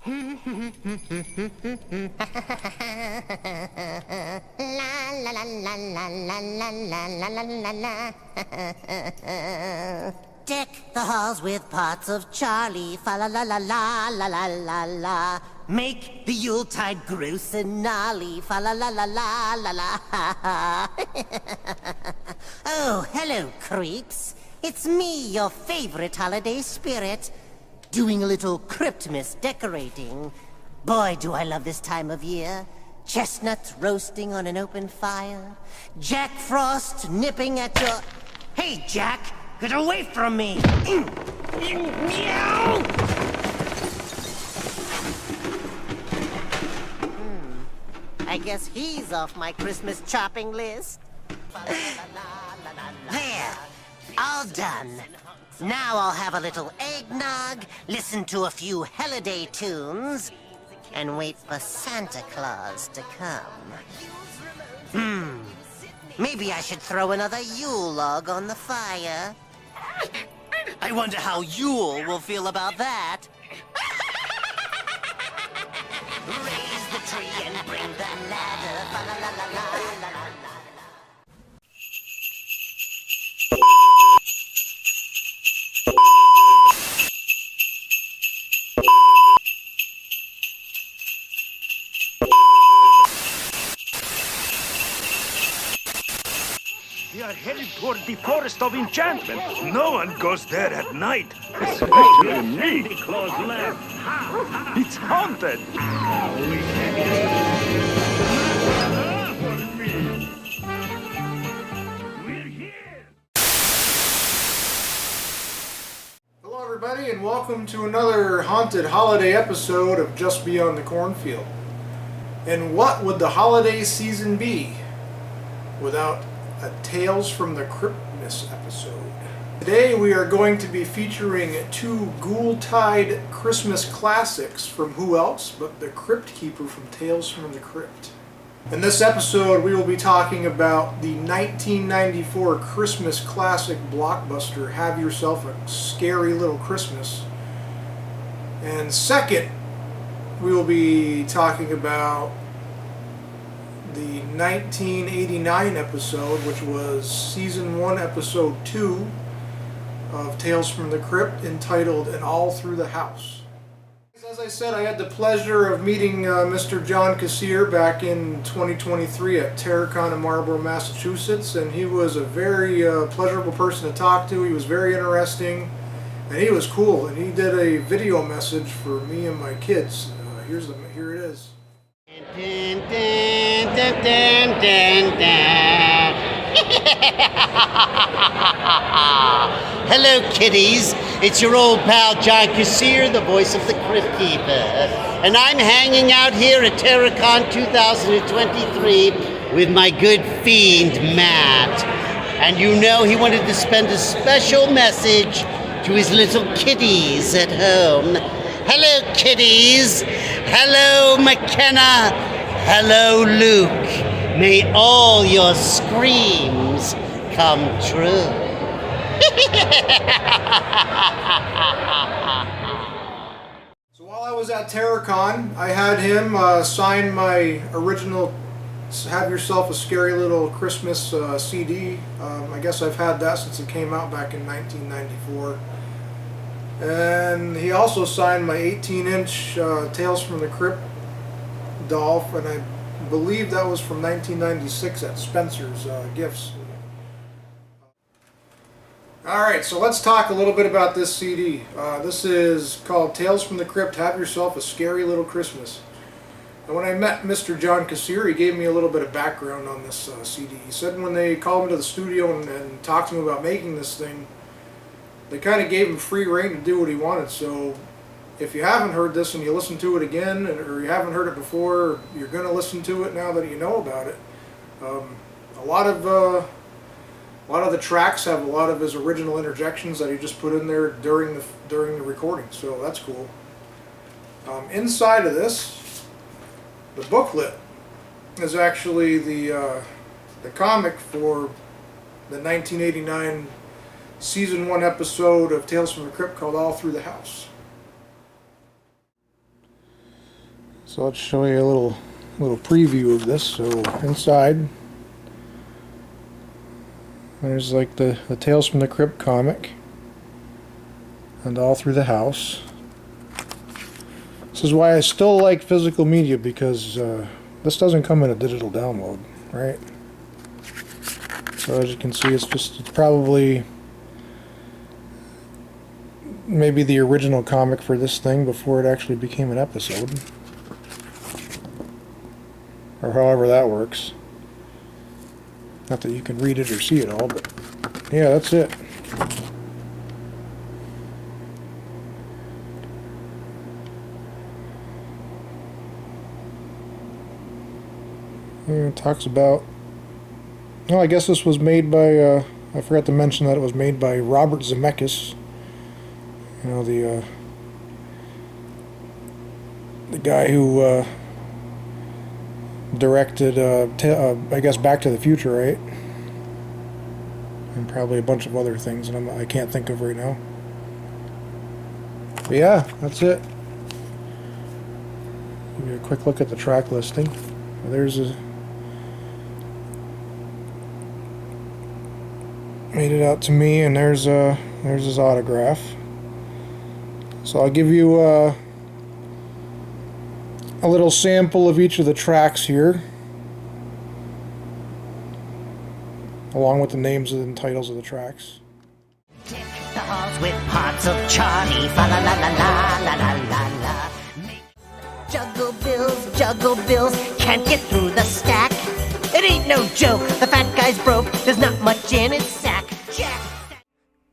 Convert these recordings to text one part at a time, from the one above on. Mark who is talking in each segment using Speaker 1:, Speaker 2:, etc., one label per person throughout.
Speaker 1: La la la la la la la la la la la. Deck the halls with parts of Charlie, fa la la la la la la la la. Make the Yuletide gross and gnarly, fa la la la la la la. Oh, hello, creeps. It's me, your favorite holiday spirit, doing a little Cryptmas decorating. Boy, do I love this time of year. Chestnuts roasting on an open fire. Jack Frost nipping at your... Hey, Jack! Get away from me! I guess he's off my Christmas chopping list. There! All done. Now I'll have a little eggnog, listen to a few holiday tunes, and wait for Santa Claus to come. Maybe I should throw another Yule log on the fire. I wonder how Yule will feel about that. Raise the tree and bring the ladder. La la la la la la la.
Speaker 2: We are headed toward the Forest of Enchantment. No one goes there at night, especially me. It's haunted. We're here.
Speaker 3: Hello, everybody, and welcome to another haunted holiday episode of Just Beyond the Cornfield. And what would the holiday season be without a Tales from the Cryptmas episode? Today we are going to be featuring two Ghoultide Christmas classics from who else but the Cryptkeeper from Tales from the Crypt. In this episode we will be talking about the 1994 Christmas classic blockbuster Have Yourself a Scary Little Christmas. And second, we will be talking about the 1989 episode, which was Season 1, Episode 2 of Tales from the Crypt, entitled And All Through the House. As I said, I had the pleasure of meeting Mr. John Kassir back in 2023 at Terracon in Marlborough, Massachusetts, and he was a very pleasurable person to talk to. He was very interesting, and he was cool, and he did a video message for me and my kids. Here it is.
Speaker 1: Dun, dun, dun, dun, dun, dun.
Speaker 4: Hello, kiddies. It's your old pal John Kassir, the voice of the Cryptkeeper. And I'm hanging out here at Terracon 2023 with my good fiend, Matt. And you know he wanted to spend a special message to his little kiddies at home. Hello, kiddies. Hello, McKenna. Hello, Luke. May all your screams come true.
Speaker 3: So while I was at Terracon, I had him sign my original Have Yourself a Scary Little Christmas CD. I guess I've had that since it came out back in 1994. And he also signed my 18-inch Tales from the Crypt doll, and I believe that was from 1996 at Spencer's Gifts. Alright, so let's talk a little bit about this CD. This is called Tales from the Crypt, Have Yourself a Scary Little Christmas. And when I met Mr. John Kassir, he gave me a little bit of background on this CD. He said when they called him to the studio and talked to him about making this thing, they kind of gave him free rein to do what he wanted. So if you haven't heard this and you listen to it again, or you haven't heard it before, you're going to listen to it now that you know about it. A lot of the tracks have a lot of his original interjections that he just put in there during the recording, so that's cool. Inside of this, the booklet is actually the comic for the 1989 Season 1 episode of Tales from the Crypt called All Through the House. So let's show you a little preview of this. So inside, there's like the Tales from the Crypt comic, and all through the house. This is why I still like physical media, because this doesn't come in a digital download, right? So as you can see, it's probably maybe the original comic for this thing before it actually became an episode. Or however that works. Not that you can read it or see it all, but yeah, that's it. And it talks about, oh, I guess this was made by, I forgot to mention that it was made by Robert Zemeckis. You know, the guy who directed, I guess, Back to the Future, right? And probably a bunch of other things that I can't think of right now. But yeah, that's it. Give you a quick look at the track listing. There's a... made it out to me, and there's his autograph. So I'll give you a little sample of each of the tracks here, along with the names and titles of the tracks.
Speaker 1: Deck the halls with parts of Charlie, fa la la la la la la la. Juggle bills, can't get through the stack. It ain't no joke, the fat guy's broke, there's not much in his sack. Jack.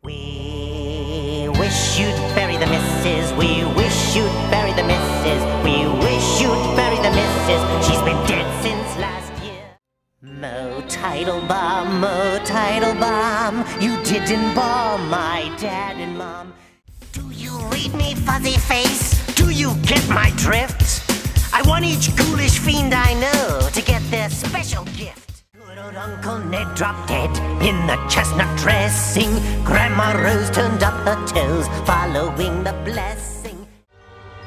Speaker 1: We wish you'd bury the missus, we wish you'd bury the missus, we wish you'd bury the missus, she's been dead since last year. Mo tidal bomb, you didn't bomb my dad and mom. Do you read me, fuzzy face? Do you get my drift? I want each ghoulish fiend I know to get their special gift. Good old Uncle Ned dropped dead in the chestnut dressing. Grandma Rose turned up her toes, following the blessing.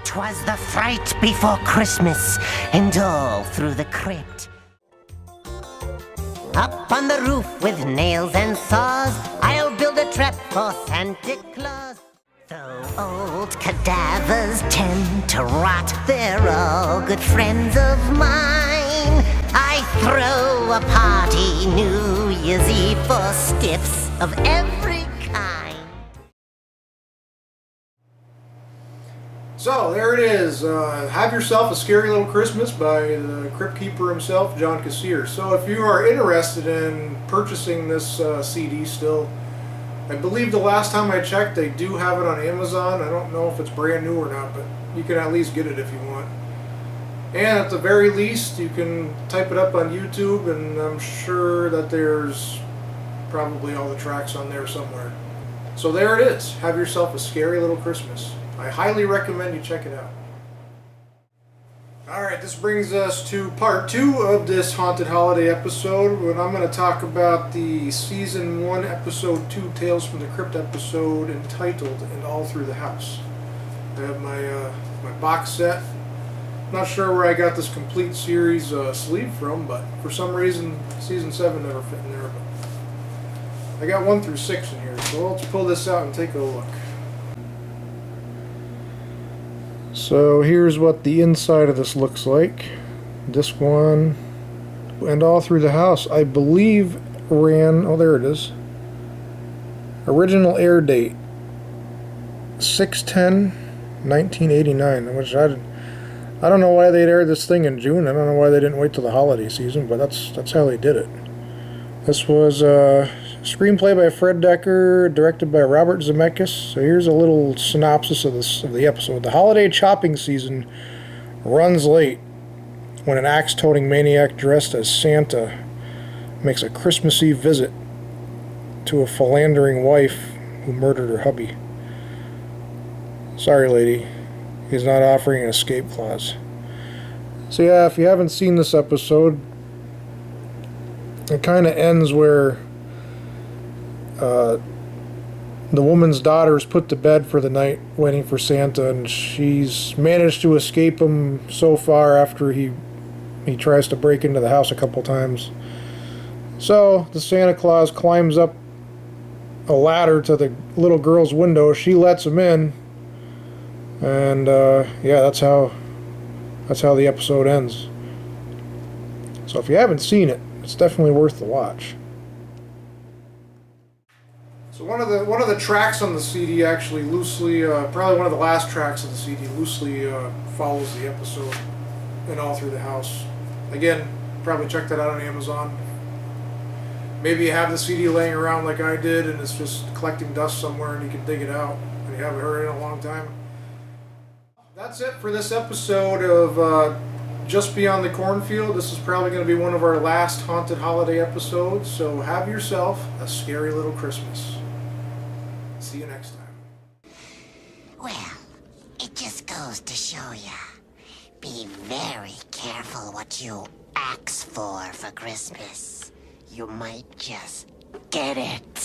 Speaker 1: 'Twas the fright before Christmas, and all through the crypt. Up on the roof with nails and saws, I'll build a trap for Santa Claus. Though old cadavers tend to rot, they're all good friends of mine. I throw a party New Year's Eve for stiffs of every kind.
Speaker 3: So there it is. Have Yourself a Scary Little Christmas by the Cryptkeeper himself, John Kassir. So if you are interested in purchasing this CD still, I believe the last time I checked they do have it on Amazon. I don't know if it's brand new or not, but you can at least get it if you want. And at the very least, you can type it up on YouTube, and I'm sure that there's probably all the tracks on there somewhere. So there it is. Have Yourself a Scary Little Christmas. I highly recommend you check it out. Alright, this brings us to part 2 of this Haunted Holiday episode, when I'm going to talk about the Season 1, Episode 2 Tales from the Crypt episode entitled And All Through the House. I have my box set. Not sure where I got this complete series sleeve from, but for some reason Season 7 never fit in there. But I got 1 through 6 in here, so let's pull this out and take a look. So here's what the inside of this looks like. This one, And All Through the House, I believe ran, oh there it is, original air date 6/10/1989, which I don't know why they'd aired this thing in June. I don't know why they didn't wait till the holiday season, but that's how they did it. This was a screenplay by Fred Decker, directed by Robert Zemeckis. So here's a little synopsis of the episode. The holiday chopping season runs late when an axe-toting maniac dressed as Santa makes a Christmas Eve visit to a philandering wife who murdered her hubby. Sorry, lady. He's not offering an escape clause. So yeah, if you haven't seen this episode, it kind of ends where the woman's daughter is put to bed for the night waiting for Santa, and she's managed to escape him so far after he tries to break into the house a couple times. So the Santa Claus climbs up a ladder to the little girl's window. She lets him in, and yeah, that's how the episode ends. So if you haven't seen it, it's definitely worth the watch. So one of the tracks on the CD actually loosely, probably one of the last tracks of the CD loosely follows the episode and all through the house. Again, probably check that out on Amazon. Maybe you have the CD laying around like I did and it's just collecting dust somewhere and you can dig it out and you haven't heard it in a long time. That's it for this episode of Just Beyond the Cornfield. This is probably going to be one of our last haunted holiday episodes, so have yourself a scary little Christmas. See you next time.
Speaker 1: Well, it just goes to show ya. Be very careful what you ask for Christmas. You might just get it.